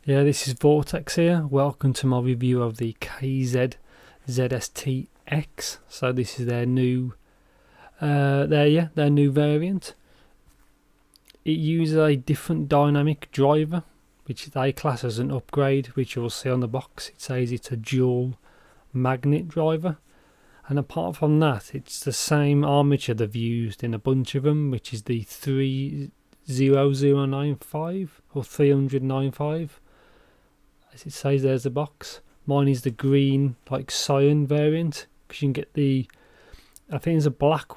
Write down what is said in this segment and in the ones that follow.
Yeah, this is Vortex here. Welcome to my review of the KZ ZST X. So this is their new, their new variant. It uses a different dynamic driver, which they class as an upgrade, which you'll see on the box. It says it's a dual magnet driver, and apart from that, it's the same armature they've used in a bunch of them, which is the 30095 or 395. As it says, there's the box. Mine is the green, like cyan variant, because you can get the, I think there's a black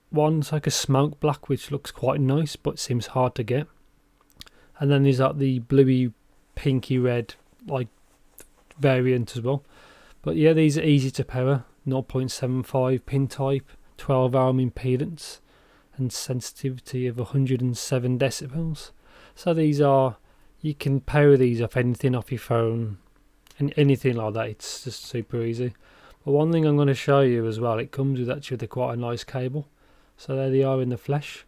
one. It's like a smoke black, which looks quite nice, but seems hard to get. And then there's like the bluey, pinky red, like variant as well. But yeah, these are easy to power. 0.75 pin type, 12 ohm impedance, and sensitivity of 107 decibels. So these are, you can power these off anything, off your phone and anything like that. It's just super easy. But one thing I'm going to show you as well, it comes with actually quite a nice cable. So there they are in the flesh.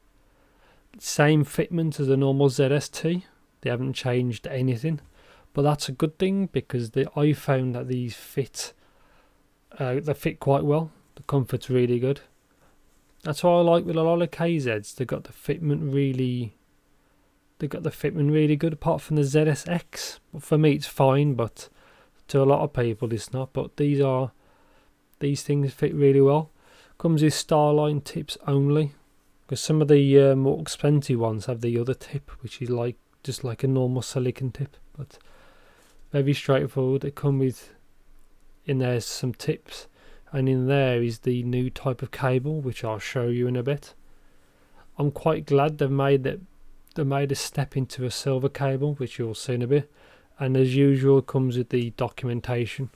Same fitment as the normal ZST. They haven't changed anything, but that's a good thing, because I found that these fit. They fit quite well. The comfort's really good. That's what I like with a lot of KZs. They got the fitment really good, apart from the ZST X. But for me it's fine, but to a lot of people it's not. But these things fit really well. Comes with Starline tips only, because some of the more expensive ones have the other tip, which is like just like a normal silicon tip, but very straightforward. They come with, in there's some tips, and in there is the new type of cable, which I'll show you in a bit. I'm quite glad they've made a step into a silver cable, which you'll see in a bit. And as usual, it comes with the documentation.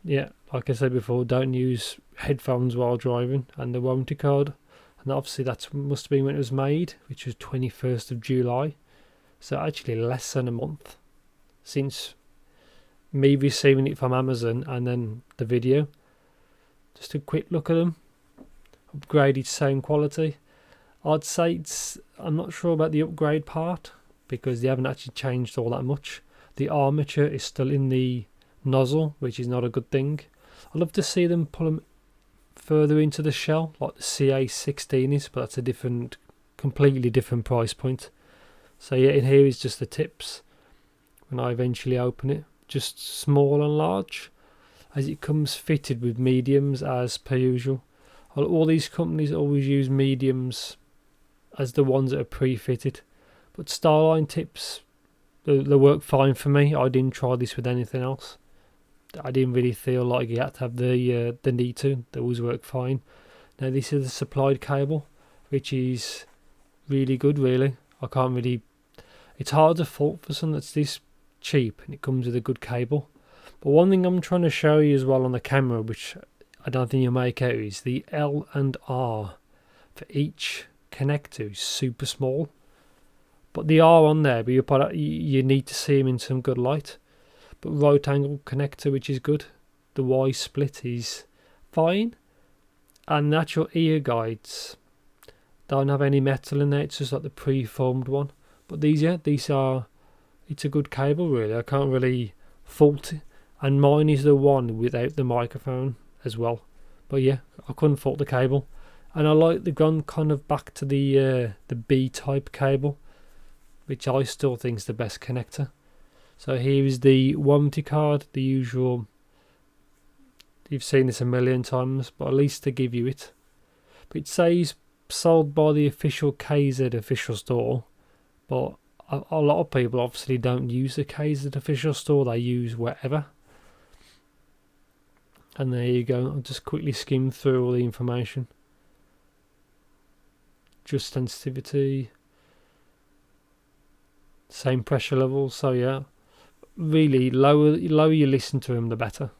Yeah, like I said before, don't use headphones while driving, and the warranty card. And obviously that must have been when it was made, which was 21st of July. So actually less than a month since me receiving it from Amazon, and then the video. Just a quick look at them. Upgraded, same quality. I'd say I'm not sure about the upgrade part, because they haven't actually changed all that much. The armature is still in the nozzle, which is not a good thing. I'd love to see them pull them further into the shell, like the CA16 is, but that's a completely different price point. So yeah, in here is just the tips when I eventually open it. Just small and large, as it comes fitted with mediums as per usual. All these companies always use mediums as the ones that are pre-fitted, but Starline tips, they work fine for me. I didn't try this with anything else. I didn't really feel like you had to have the need to. They always work fine. Now this is the supplied cable, which is really good. Really, it's hard to fault for something that's this cheap and it comes with a good cable. But one thing I'm trying to show you as well on the camera, which I don't think you'll make out, is the L and R for each connector is super small. But they are on there, but you need to see them in some good light. But right angle connector, which is good. The Y split is fine. And natural ear guides don't have any metal in there. It's just like the pre-formed one. But these are, it's a good cable really. I can't really fault it. And mine is the one without the microphone as well. But yeah, I couldn't fault the cable. And I like the gone kind of back to the B type cable, which I still think is the best connector. So here is the warranty card, the usual. You've seen this a million times, but at least they give you it. But it says sold by the official KZ official store, but a lot of people obviously don't use the KZ official store, they use wherever. And there you go. I'll just quickly skim through all the information. Just sensitivity, same pressure level. So yeah, really lower you listen to them, the better.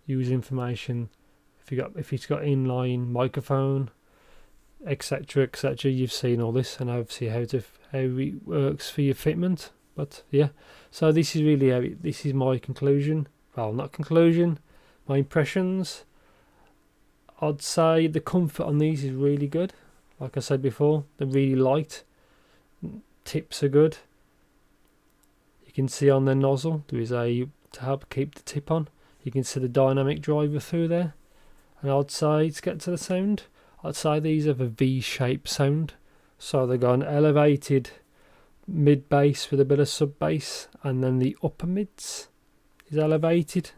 Use information. If it's got inline microphone, etc., etc. You've seen all this, and obviously how it works for your fitment. But yeah, so this is really this is my conclusion. Well, not conclusion. My impressions. I'd say the comfort on these is really good. Like I said before, they're really light. Tips are good. can see on the nozzle there is a, to help keep the tip on, you can see the dynamic driver through there. And I'd say, to get to the sound, I'd say these have a V-shaped sound. So they've got an elevated mid bass with a bit of sub bass, and then the upper mids is elevated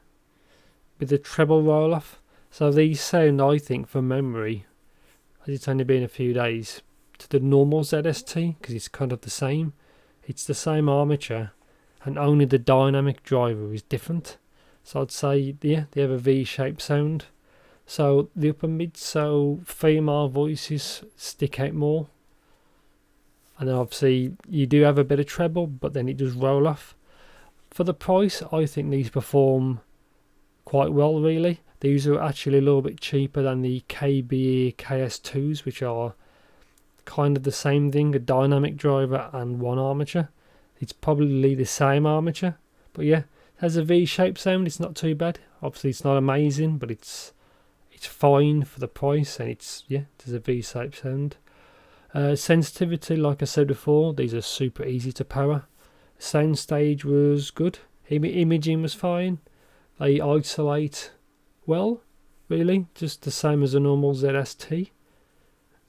with a treble roll off. So these sound, I think, from memory, as it's only been a few days, to the normal ZST, because it's kind of the same. It's the same armature, and only the dynamic driver is different. So I'd say, yeah, they have a V-shaped sound. So the upper mid, so female voices stick out more. And then obviously you do have a bit of treble, but then it does roll off. For the price, I think these perform quite well, really. These are actually a little bit cheaper than the KBE KS2s, which are kind of the same thing, a dynamic driver and one armature. It's probably the same armature, but yeah, it has a V-shaped sound. It's not too bad. Obviously it's not amazing, but it's fine for the price, and it's, yeah, there's a V-shaped sound. Sensitivity, like I said before, these are super easy to power. Soundstage was good. Imaging was fine. They isolate well, really, just the same as a normal ZST.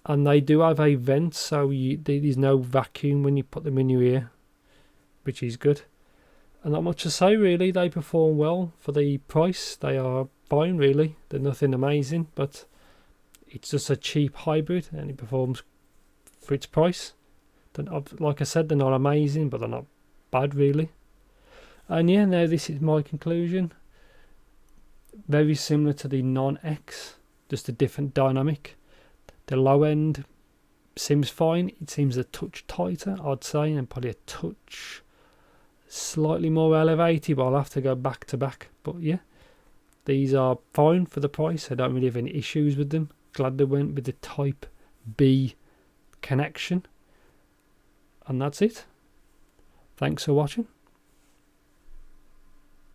And they do have a vent, so there's no vacuum when you put them in your ear, which is good. And not much to say, really. They perform well for the price. They are fine, really. They're nothing amazing, but it's just a cheap hybrid, and it performs for its price. Like I said, they're not amazing, but they're not bad, really. And yeah, now this is my conclusion. Very similar to the non-X, just a different dynamic. The low end seems fine. It seems a touch tighter, I'd say, and probably a touch slightly more elevated, but I'll have to go back to back. But yeah, these are fine for the price. I don't really have any issues with them. Glad they went with the Type B connection. And that's it. Thanks for watching.